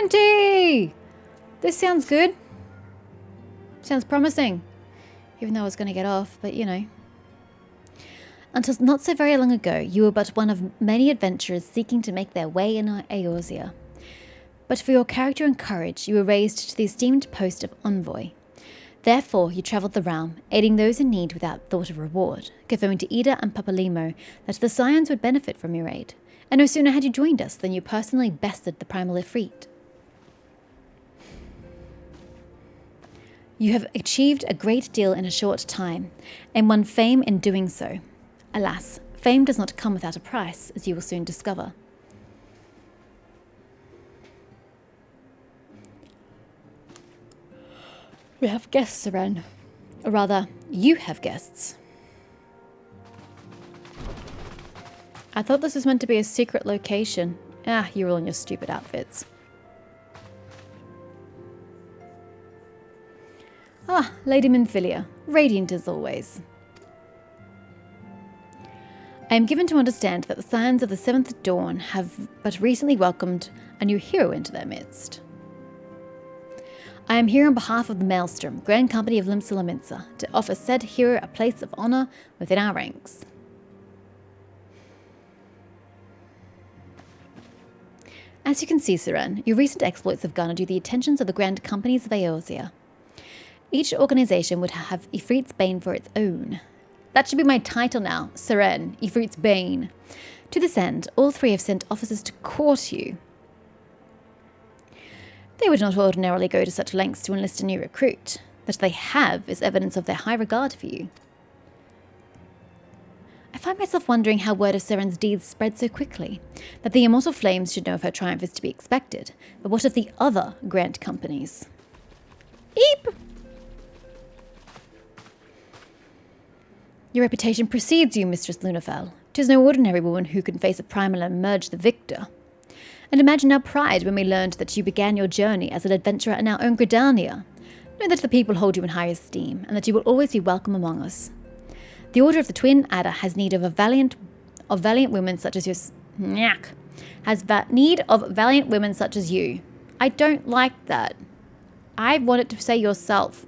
20! This sounds good. Sounds promising. Even though I was going to get off, but you know. Until not so very long ago, you were but one of many adventurers seeking to make their way in Eorzea. But for your character and courage, you were raised to the esteemed post of envoy. Therefore, you travelled the realm, aiding those in need without thought of reward, confirming to Ida and Papalimo that the Scions would benefit from your aid. And no sooner had you joined us than you personally bested the primal Ifrit. You have achieved a great deal in a short time, and won fame in doing so. Alas, fame does not come without a price, as you will soon discover. We have guests, Seren. Or rather, you have guests. I thought this was meant to be a secret location. Ah, you're all in your stupid outfits. Ah, Lady Minfilia, radiant as always. I am given to understand that the Scions of the Seventh Dawn have but recently welcomed a new hero into their midst. I am here on behalf of the Maelstrom, Grand Company of Limsa, to offer said hero a place of honour within our ranks. As you can see, Seren, your recent exploits have garnered you the attentions of the Grand Companies of Eorzea. Each organisation would have Ifrit's Bane for its own. That should be my title now, Seren, Ifrit's Bane. To this end, all three have sent officers to court you. They would not ordinarily go to such lengths to enlist a new recruit. That they have is evidence of their high regard for you. I find myself wondering how word of Seren's deeds spread so quickly. That the immortal flames should know if her triumph is to be expected. But what of the other Grand Companies? Eep! Your reputation precedes you, Mistress Lunafell. 'Tis no ordinary woman who can face a primal and emerge the victor. And imagine our pride when we learned that you began your journey as an adventurer in our own Gridania. Know that the people hold you in high esteem, and that you will always be welcome among us. The Order of the Twin Adder has need of valiant women such as valiant women such as you. I don't like that. I want it to say yourself.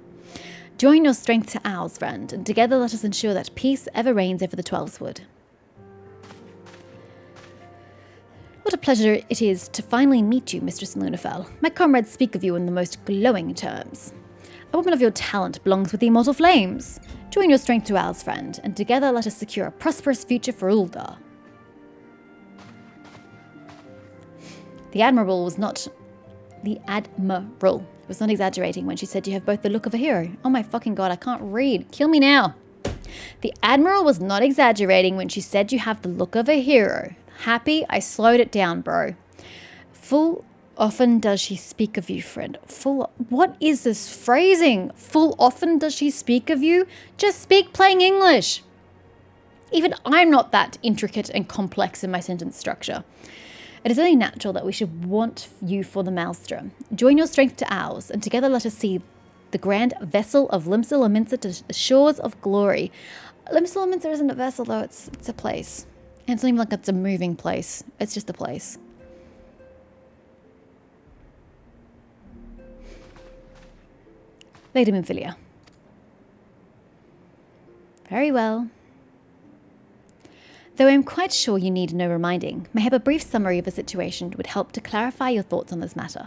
Join your strength to ours, friend, and together let us ensure that peace ever reigns over the Twelveswood. What a pleasure it is to finally meet you, Mistress Lunafell. My comrades speak of you in the most glowing terms. A woman of your talent belongs with the immortal flames. Join your strength to ours, friend, and together let us secure a prosperous future for Uldar. The Admiral was not exaggerating when she said you have both the look of a hero. Oh my fucking god, I can't read. Kill me now. The Admiral was not exaggerating when she said you have the look of a hero. Happy? I slowed it down, bro. Full often does she speak of you, friend. What is this phrasing? Full often does she speak of you? Just speak plain English. Even I'm not that intricate and complex in my sentence structure. It is only natural that we should want you for the Maelstrom. Join your strength to ours, and together let us see the grand vessel of Limsa to the shores of glory. Limsa isn't a vessel, though. It's a place. And it's not even like it's a moving place. It's just a place. Lady Minfilia. Very well. Though I am quite sure you need no reminding, mayhap a brief summary of the situation would help to clarify your thoughts on this matter.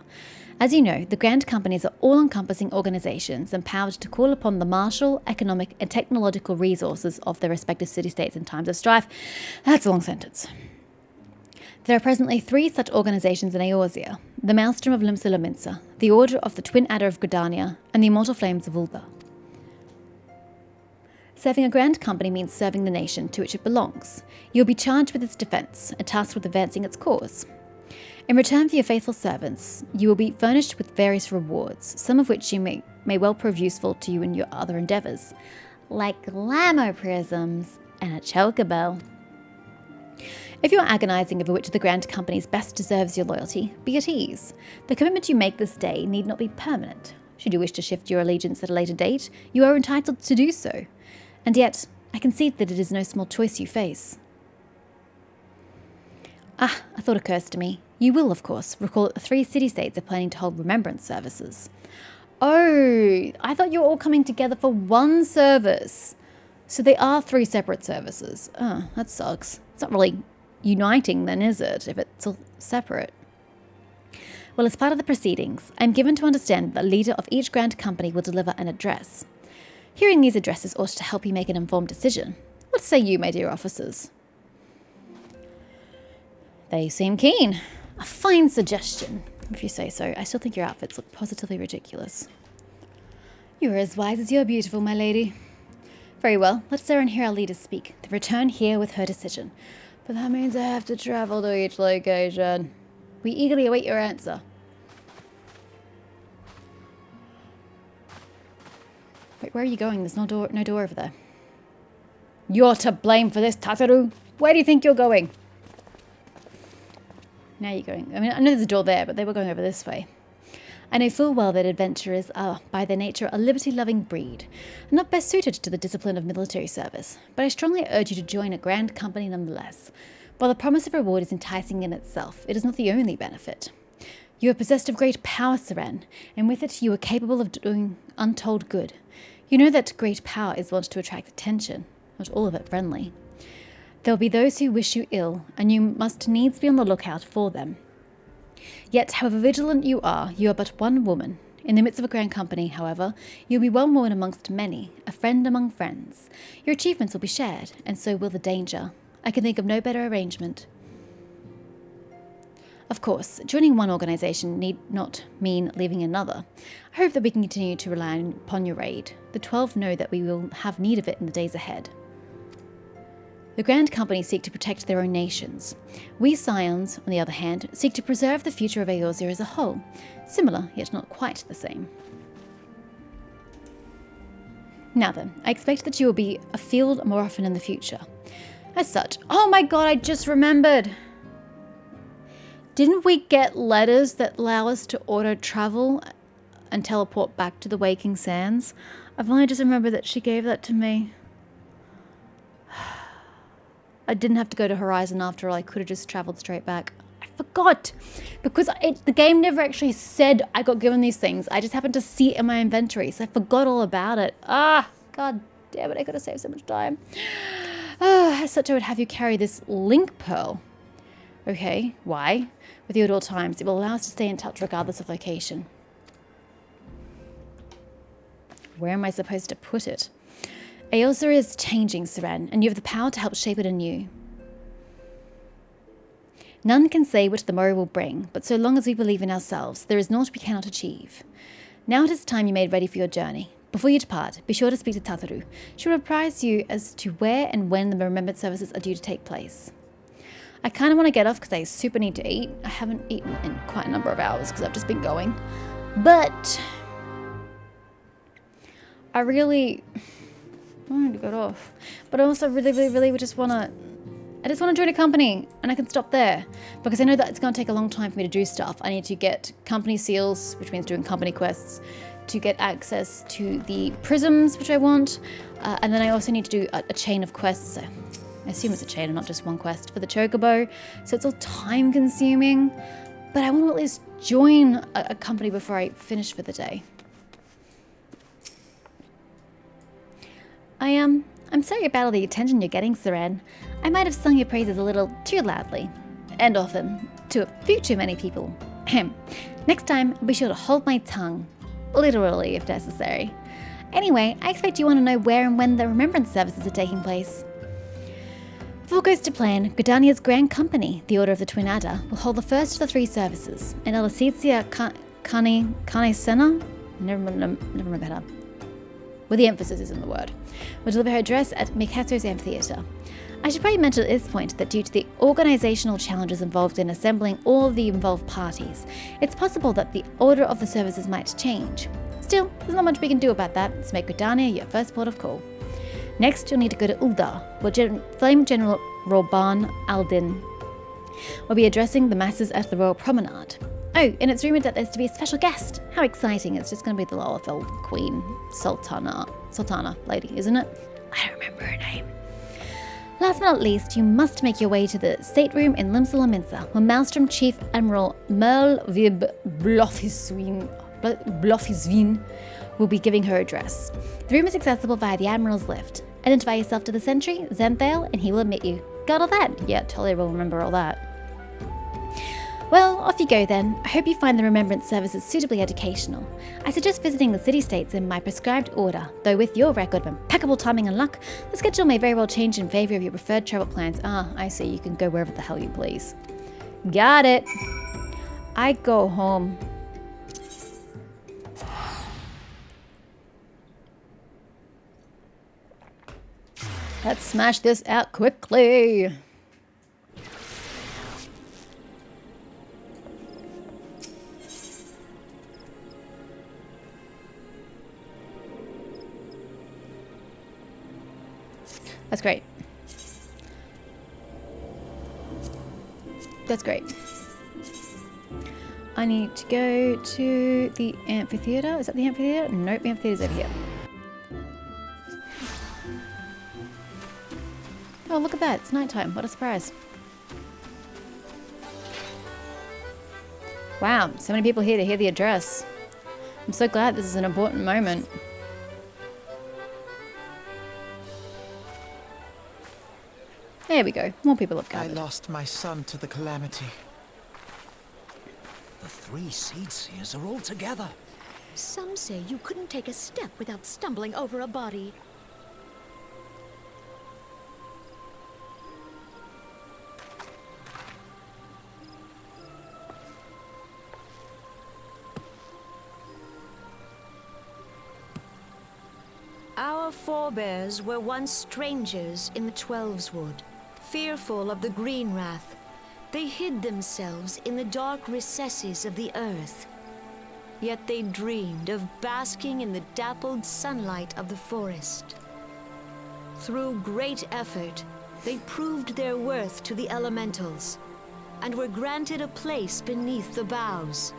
As you know, the Grand Companies are all-encompassing organizations empowered to call upon the martial, economic, and technological resources of their respective city-states in times of strife. That's a long sentence. There are presently 3 such organizations in Eorzea: the Maelstrom of Limsa, the Order of the Twin Adder of Gridania, and the Immortal Flames of Uldar. Serving a Grand Company means serving the nation to which it belongs. You will be charged with its defense and tasked with advancing its cause. In return for your faithful servants, you will be furnished with various rewards, some of which you may well prove useful to you in your other endeavours, like glamour prisms and a chocobell. If you are agonising over which of the Grand Companies best deserves your loyalty, be at ease. The commitment you make this day need not be permanent. Should you wish to shift your allegiance at a later date, you are entitled to do so. And yet, I concede that it is no small choice you face. A thought occurs to me. You will, of course, recall that the 3 city-states are planning to hold remembrance services. Oh, I thought you were all coming together for one service. So they are 3 separate services. Oh, that sucks. It's not really uniting then, is it, if it's all separate? Well, as part of the proceedings, I'm given to understand that the leader of each grand company will deliver an address. Hearing these addresses ought to help you make an informed decision. What say you, my dear officers? They seem keen. A fine suggestion, if you say so. I still think your outfits look positively ridiculous. You are as wise as you are beautiful, my lady. Very well, let's there and hear our leaders speak. They return here with her decision. But that means I have to travel to each location. We eagerly await your answer. Wait, where are you going? There's no door over there. You're to blame for this, Tataru. Where do you think you're going? Now you're going. I mean, I know there's a door there, but they were going over this way. I know full well that adventurers are, by their nature, a liberty-loving breed, and not best suited to the discipline of military service, but I strongly urge you to join a grand company nonetheless. While the promise of reward is enticing in itself, it is not the only benefit. You are possessed of great power, Seren, and with it you are capable of doing untold good. You know that great power is wont to attract attention, not all of it friendly. There will be those who wish you ill, and you must needs be on the lookout for them. Yet, however vigilant you are but one woman. In the midst of a grand company, however, you'll be one woman amongst many, a friend among friends. Your achievements will be shared, and so will the danger. I can think of no better arrangement. Of course, joining one organisation need not mean leaving another. I hope that we can continue to rely upon your aid. The 12 know that we will have need of it in the days ahead. The Grand Company seek to protect their own nations. We Scions, on the other hand, seek to preserve the future of Eorzea as a whole. Similar, yet not quite the same. Now then, I expect that you will be afield more often in the future. As such, oh my god, I just remembered! Didn't we get letters that allow us to auto-travel and teleport back to the Waking Sands? I've only just remembered that she gave that to me. I didn't have to go to Horizon after all. I could have just travelled straight back. I forgot! Because the game never actually said I got given these things. I just happened to see it in my inventory, so I forgot all about it. Ah! God damn it, I could have saved so much time. As such, I would have you carry this link pearl. Okay, why? With you at all times, it will allow us to stay in touch regardless of location. Where am I supposed to put it? Eorzea is changing, Seren, and you have the power to help shape it anew. None can say what the morrow will bring, but so long as we believe in ourselves, there is naught we cannot achieve. Now it is time you made ready for your journey. Before you depart, be sure to speak to Tataru. She will apprise you as to where and when the remembered services are due to take place. I kind of want to get off because I super need to eat. I haven't eaten in quite a number of hours because I've just been going. But I really wanted to get off. But I also really just want to... I just want to join a company and I can stop there. Because I know that it's going to take a long time for me to do stuff. I need to get company seals, which means doing company quests, to get access to the prisms, which I want. And then I also need to do a chain of quests. So I assume it's a chain and not just one quest for the chocobo. So it's all time consuming. But I want to at least join a company before I finish for the day. I'm sorry about all the attention you're getting, Seren. I might have sung your praises a little too loudly. And often. To a few too many people. Next time, I'll be sure to hold my tongue. Literally, if necessary. Anyway, I expect you want to know where and when the remembrance services are taking place. If all goes to plan, Gridania's Grand Company, the Order of the Twin Adder, will hold the first of the 3 services, and Eorzea Kanisena? Never remember her. Where the emphasis is in the word, will deliver her address at Mikato's Amphitheatre. I should probably mention at this point that due to the organisational challenges involved in assembling all of the involved parties, it's possible that the order of the services might change. Still, there's not much we can do about that, so make Gridania your first port of call. Next, you'll need to go to Uldar, where Flame General Reborn Aldin will be addressing the masses at the Royal Promenade. Oh, and it's rumoured that there's to be a special guest. How exciting. It's just going to be the Lolafeld Queen Sultana lady, isn't it? I don't remember her name. Last but not least, you must make your way to the stateroom in Limsa where Maelstrom Chief Admiral Merle Vib Blofisveen will be giving her address. The room is accessible via the Admiral's lift. Identify yourself to the sentry, Zenthale, and he will admit you. Got all that? Yeah, totally will remember all that. Well, off you go then. I hope you find the remembrance services suitably educational. I suggest visiting the city-states in my prescribed order, though with your record of impeccable timing and luck, the schedule may very well change in favour of your preferred travel plans. Ah, I see, you can go wherever the hell you please. Got it. I go home. Let's smash this out quickly. That's great. That's great. I need to go to the amphitheater. Is that the amphitheater? Nope, the amphitheater's over here. Oh, look at that. It's nighttime. What a surprise. Wow, so many people here to hear the address. I'm so glad this is an important moment. There we go. More people have gathered. I lost my son to the calamity. The 3 seed seers are all together. Some say you couldn't take a step without stumbling over a body. Our forebears were once strangers in the Twelveswood, fearful of the Green Wrath. They hid themselves in the dark recesses of the earth. Yet they dreamed of basking in the dappled sunlight of the forest. Through great effort, they proved their worth to the elementals, and were granted a place beneath the boughs.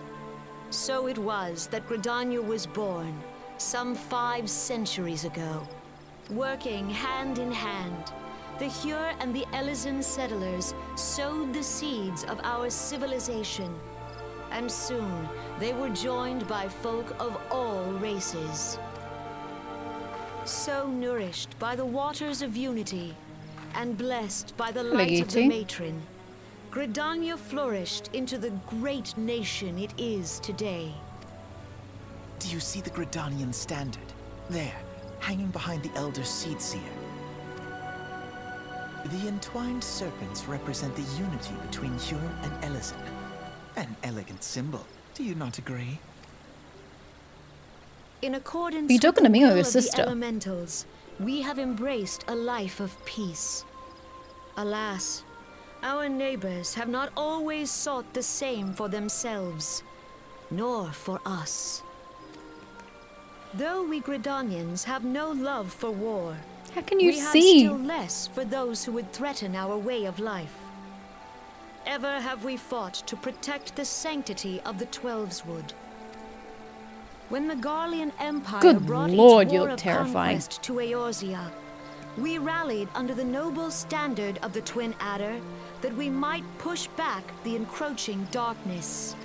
So it was that Gridania was born, some 5 centuries ago. Working hand in hand, the Hyur and the Elysian settlers sowed the seeds of our civilization, and soon they were joined by folk of all races. So nourished by the waters of unity, and blessed by the light of the matron, Gridania flourished into the great nation it is today. Do you see the Gridanian standard? There, hanging behind the Elder Seedseer. The entwined serpents represent the unity between Hyur and Elysian. An elegant symbol, do you not agree? In accordance Are you talking to me or your with the sister? elementals, we have embraced a life of peace. Alas, our neighbors have not always sought the same for themselves, nor for us. Though we Gridanians have no love for war, How can you we have see? still less for those who would threaten our way of life. Ever have we fought to protect the sanctity of the Twelveswood. When the Garlean Empire Good brought Lord, its you war look of terrifying. conquest to Eorzea, we rallied under the noble standard of the Twin Adder that we might push back the encroaching darkness.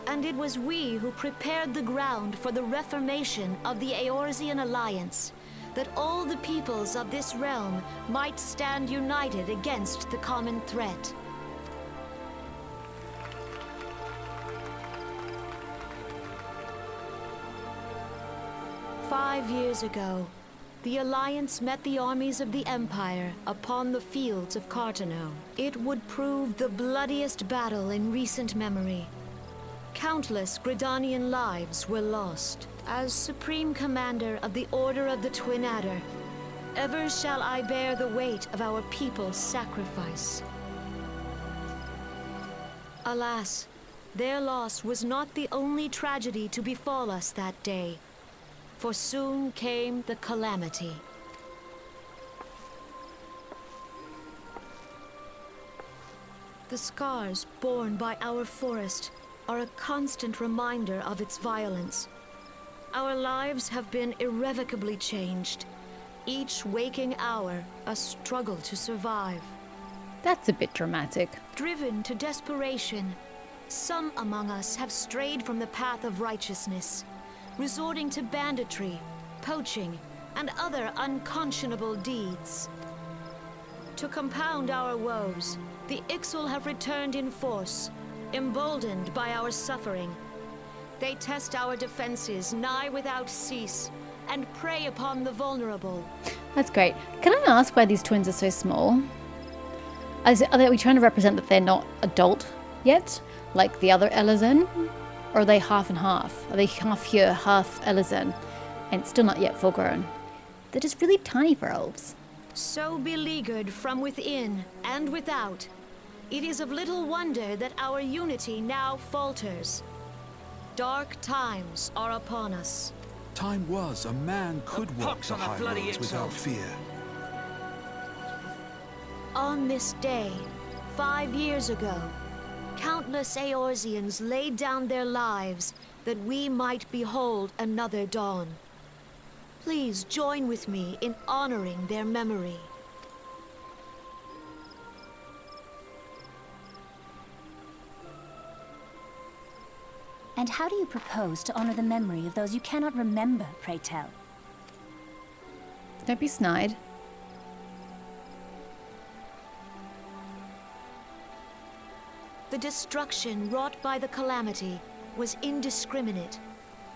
And it was we who prepared the ground for the reformation of the Eorzean Alliance, that all the peoples of this realm might stand united against the common threat. "5 years ago, the Alliance met the armies of the Empire upon the fields of Cartano. It would prove the bloodiest battle in recent memory. Countless Gridanian lives were lost. As Supreme Commander of the Order of the Twin Adder, ever shall I bear the weight of our people's sacrifice. Alas, their loss was not the only tragedy to befall us that day, for soon came the calamity. The scars borne by our forest are a constant reminder of its violence. Our lives have been irrevocably changed, each waking hour a struggle to survive. That's a bit dramatic. Driven to desperation, some among us have strayed from the path of righteousness, resorting to banditry, poaching, and other unconscionable deeds. To compound our woes, the Ixal have returned in force, emboldened by our suffering. They test our defenses nigh without cease, and prey upon the vulnerable. That's great. Can I ask why these twins are so small? Are we trying to represent that they're not adult yet, like the other Elezen? Or are they half and half? Are they half here, half Elezen, and still not yet full grown? They're just really tiny for elves. So beleaguered from within and without, it is of little wonder that our unity now falters. Dark times are upon us. Time was a man could walk the high roads without fear. On this day, 5 years ago, countless Eorzeans laid down their lives that we might behold another dawn. Please join with me in honoring their memory. And how do you propose to honor the memory of those you cannot remember, pray tell? Don't be snide. The destruction wrought by the calamity was indiscriminate.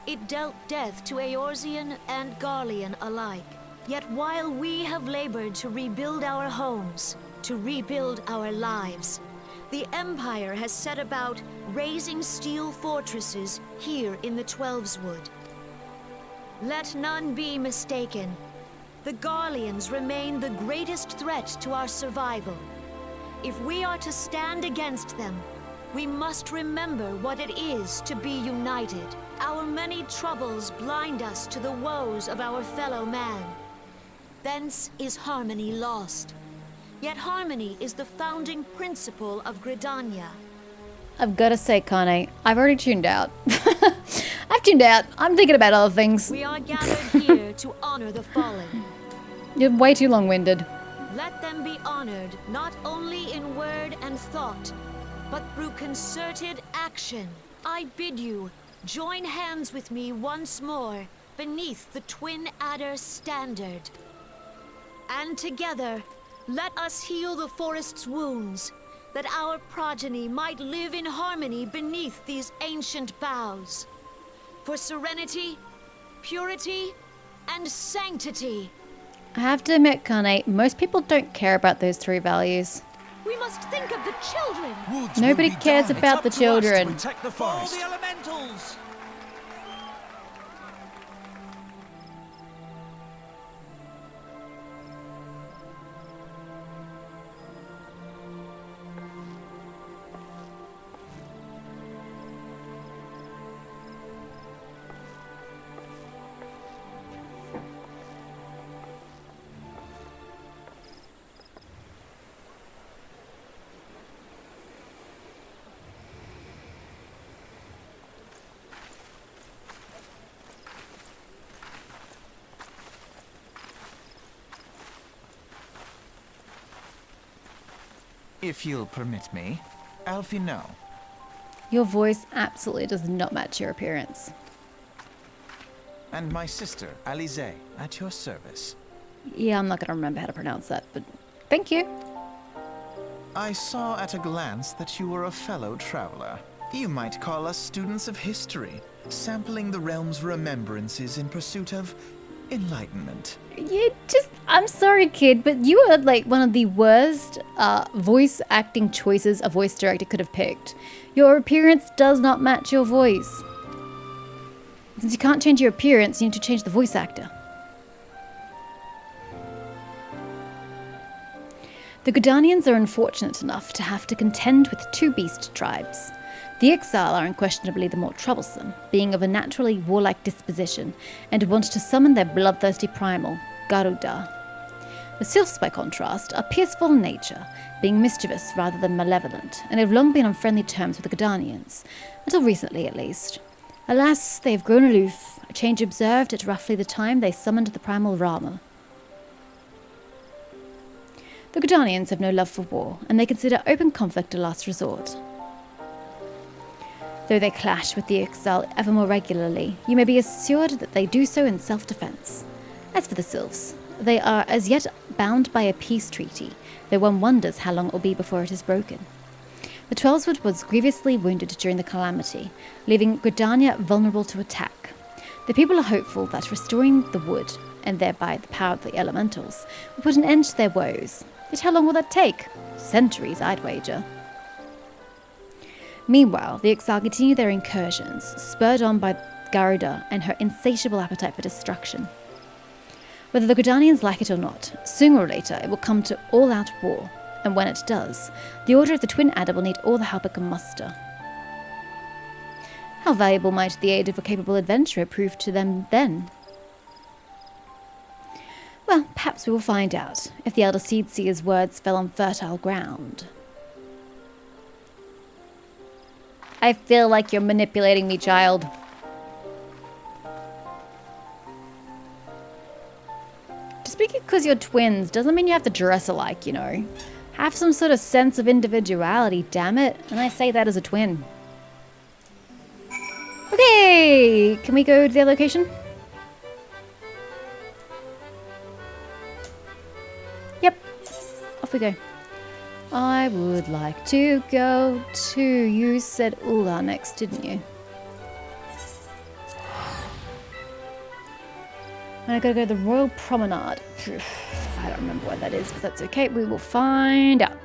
It dealt death to Eorzean and Garlean alike. Yet while we have labored to rebuild our homes, to rebuild our lives, the Empire has set about raising steel fortresses here in the Twelveswood. Let none be mistaken. The Garleans remain the greatest threat to our survival. If we are to stand against them, we must remember what it is to be united. Our many troubles blind us to the woes of our fellow man. Thence is harmony lost. Yet harmony is the founding principle of Gridania. I've got to say, Kane, I've already tuned out. I've tuned out. I'm thinking about other things. We are gathered here to honor the fallen. You're way too long-winded. Let them be honored not only in word and thought, but through concerted action. I bid you, join hands with me once more beneath the Twin Adder standard. And together, let us heal the forest's wounds, that our progeny might live in harmony beneath these ancient boughs. For serenity, purity, and sanctity. I have to admit, Kane, most people don't care about those three values. We must think of the children. Woods Nobody will be cares done. about It's the up to us children. to protect the Follow forest. the elementals! If you'll permit me, Alfie, no. Your voice absolutely does not match your appearance. And my sister, Alize, at your service. Yeah, I'm not going to remember how to pronounce that, but thank you. I saw at a glance that you were a fellow traveler. You might call us students of history, sampling the realm's remembrances in pursuit of enlightenment. I'm sorry, kid, but you are like one of the worst voice acting choices a voice director could have picked. Your appearance does not match your voice. Since you can't change your appearance, you need to change the voice actor. The Gridanians are unfortunate enough to have to contend with two beast tribes. The Exile are unquestionably the more troublesome, being of a naturally warlike disposition, and want to summon their bloodthirsty primal, Garuda. The Sylphs, by contrast, are peaceful in nature, being mischievous rather than malevolent, and have long been on friendly terms with the Gridanians, until recently at least. Alas, they have grown aloof, a change observed at roughly the time they summoned the primal Rama. The Gridanians have no love for war, and they consider open conflict a last resort. Though they clash with the Exile ever more regularly, you may be assured that they do so in self-defense. As for the Sylphs, they are as yet bound by a peace treaty, though one wonders how long it will be before it is broken. The Twelveswood was grievously wounded during the calamity, leaving Gridania vulnerable to attack. The people are hopeful that restoring the wood, and thereby the power of the elementals, will put an end to their woes. Yet how long will that take? Centuries, I'd wager. Meanwhile, the Exile continue their incursions, spurred on by Garuda and her insatiable appetite for destruction. Whether the Gridanians like it or not, sooner or later it will come to all-out war, and when it does, the Order of the Twin Adder will need all the help it can muster. How valuable might the aid of a capable adventurer prove to them then? Well, perhaps we will find out, if the Elder Seedseer's words fell on fertile ground. I feel like you're manipulating me, child. Just because you're twins doesn't mean you have to dress alike, you know. Have some sort of sense of individuality, damn it. And I say that as a twin. Okay, can we go to their location? Yep, off we go. I would like to go to... You said Ula next, didn't you? And I gotta go to the Royal Promenade. I don't remember where that is, but that's okay. We will find out.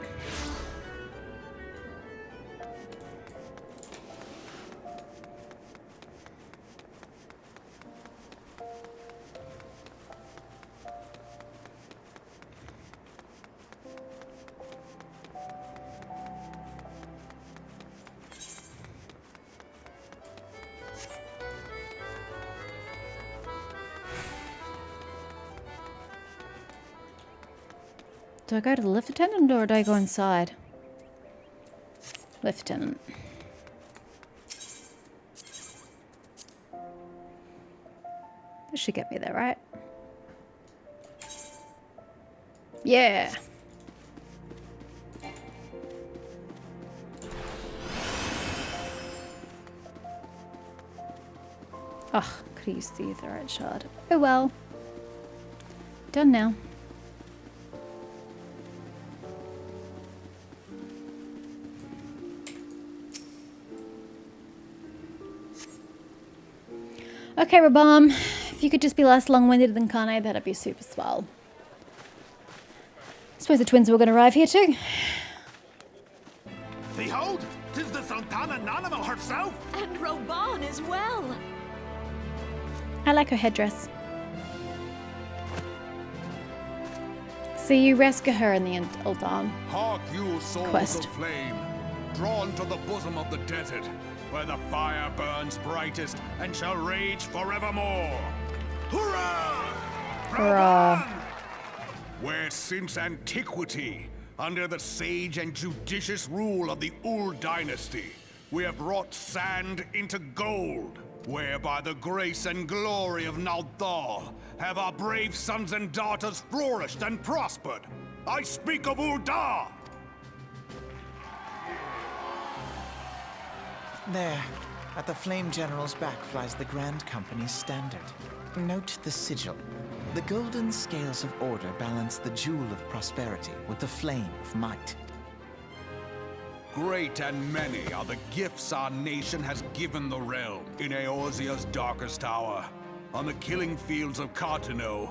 Do I go to the lift attendant or do I go inside? Lift attendant. This should get me there, right? Yeah. Ugh, could have used the Aetheryte shard. Oh well. Done now. Okay, Reborn, if you could just be less long-winded than Kane, that'd be super swell. Suppose the twins were going to arrive here too. Behold, 'tis the Sultana Nanimo herself! And Reborn as well. I like her headdress. So you rescue her in the Uldan. Hark you, souls Quest. of flame, drawn to the bosom of the desert, where the fire burns brightest and shall rage forevermore. Hurrah! Hurrah. Where since antiquity, under the sage and judicious rule of the Ul dynasty, we have wrought sand into gold, where by the grace and glory of Naldal have our brave sons and daughters flourished and prospered. I speak of Ul'dah! There, at the Flame General's back flies the Grand Company's standard. Note the sigil. The golden scales of order balance the jewel of prosperity with the flame of might. Great and many are the gifts our nation has given the realm in Eorzea's darkest hour. On the killing fields of Cartano,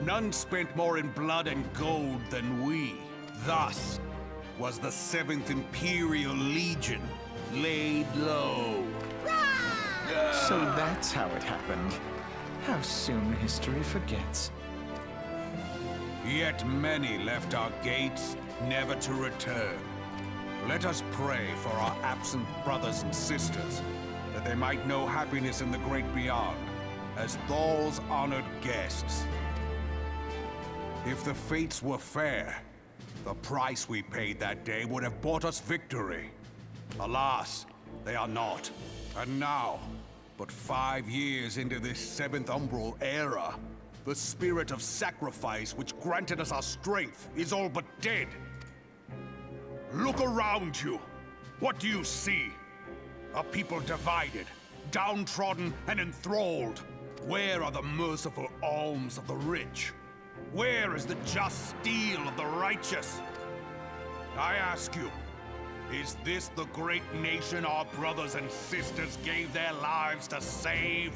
none spent more in blood and gold than we. Thus was the 7th Imperial Legion laid low. So that's how it happened. How soon history forgets. Yet many left our gates, never to return. Let us pray for our absent brothers and sisters, that they might know happiness in the great beyond, as Thal's honored guests. If the fates were fair, the price we paid that day would have bought us victory. Alas, they are not. And now, but 5 years into this 7th Umbral era, The spirit of sacrifice which granted us our strength is all but dead. Look around you. What do you see? A people divided, downtrodden and enthralled. Where are the merciful alms of the rich? Where is the just steel of the righteous? I ask you, is this the great nation our brothers and sisters gave their lives to save?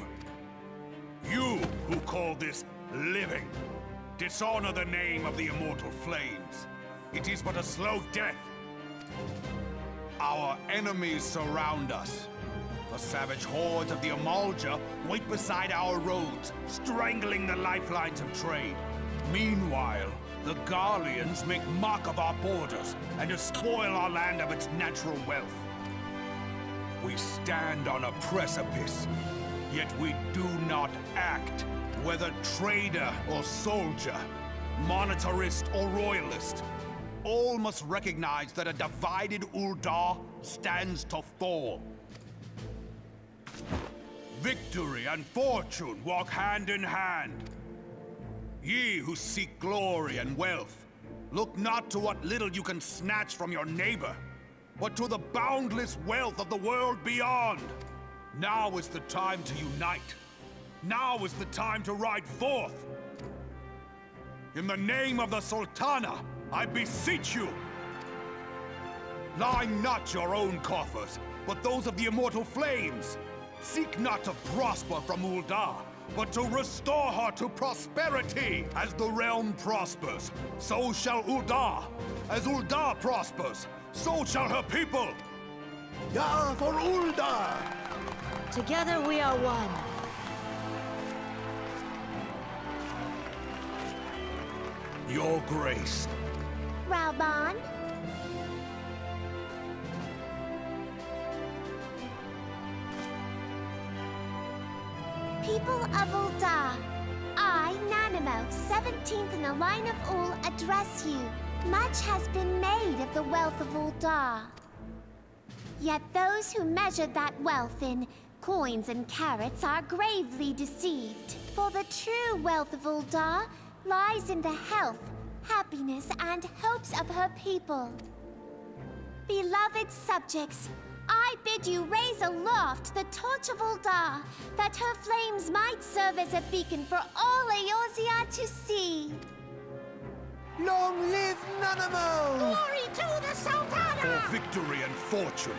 You who call this living, dishonor the name of the immortal flames. It is but a slow death. Our enemies surround us. The savage hordes of the Eorzea wait beside our roads, strangling the lifelines of trade. Meanwhile, the Garleans make mock of our borders and despoil our land of its natural wealth. We stand on a precipice, yet we do not act. Whether trader or soldier, monetarist or royalist, all must recognize that a divided Ul'dah stands to fall. Victory and fortune walk hand in hand. Ye who seek glory and wealth, look not to what little you can snatch from your neighbor, but to the boundless wealth of the world beyond. Now is the time to unite. Now is the time to ride forth. In the name of the Sultana, I beseech you, line not your own coffers, but those of the immortal flames. Seek not to prosper from Ul'dah, but to restore her to prosperity. As the realm prospers, so shall Ul'dah. As Ul'dah prospers, so shall her people. Ya for Ul'dah! Together we are one. Your Grace. Reborn? People of Ul'dah, I, Nanimo, 17th in the line of Ul, address you. Much has been made of the wealth of Ul'dah. Yet those who measure that wealth in coins and carats are gravely deceived. For the true wealth of Ul'dah lies in the health, happiness, and hopes of her people. Beloved subjects, I bid you raise aloft the torch of Ul'dah, that her flames might serve as a beacon for all Eorzea to see. Long live Nanamo! Glory to the Sultana! For victory and fortune,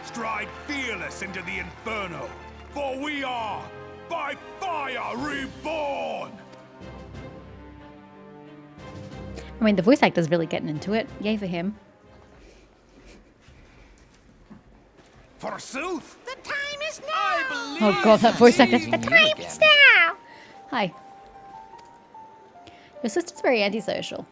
stride fearless into the inferno, for we are, by fire, reborn! I mean, the voice actor's really getting into it. Yay for him. Forsooth! The time is now! Oh god, that voice actor. The time is now! Hi. Your sister's very antisocial.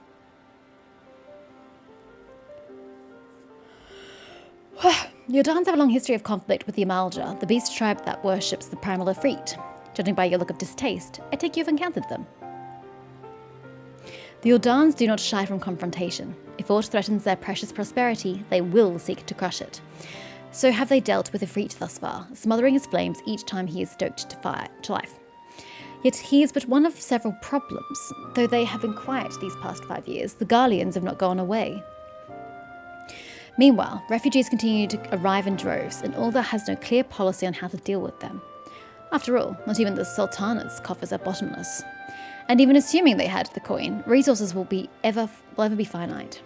Your Eorzea have a long history of conflict with the Eorzea, the beast tribe that worships the primal Ifrit. Judging by your look of distaste, I take you've encountered them. The Eorzea do not shy from confrontation. If aught threatens their precious prosperity, they will seek to crush it. So have they dealt with Ifrit thus far, smothering his flames each time he is stoked to life. Yet he is but one of several problems. Though they have been quiet these past 5 years, the Garleans have not gone away. Meanwhile, refugees continue to arrive in droves, and Ul'dah has no clear policy on how to deal with them. After all, not even the Sultana's coffers are bottomless. And even assuming they had the coin, resources will ever be finite.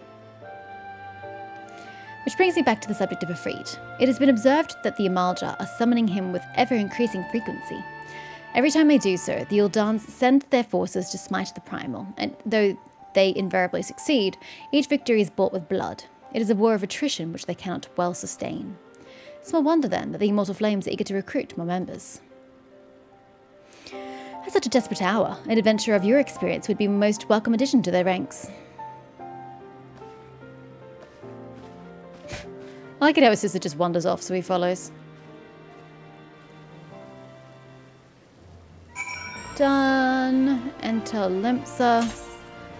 Which brings me back to the subject of Ifrit. It has been observed that the Eorzea are summoning him with ever-increasing frequency. Every time they do so, the Eorzea send their forces to smite the primal, and though they invariably succeed, each victory is bought with blood. It is a war of attrition which they cannot well sustain. Small wonder then that the Immortal Flames are eager to recruit more members. At such a desperate hour, an adventurer of your experience would be a most welcome addition to their ranks. I like it how his sister just wanders off, so he follows. Done. Enter Limsa.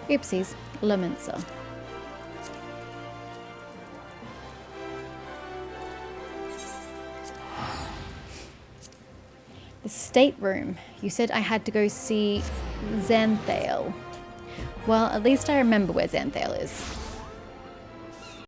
Oopsies. Laminsa. The stateroom. You said I had to go see Xanthale. Well, at least I remember where Xanthale is.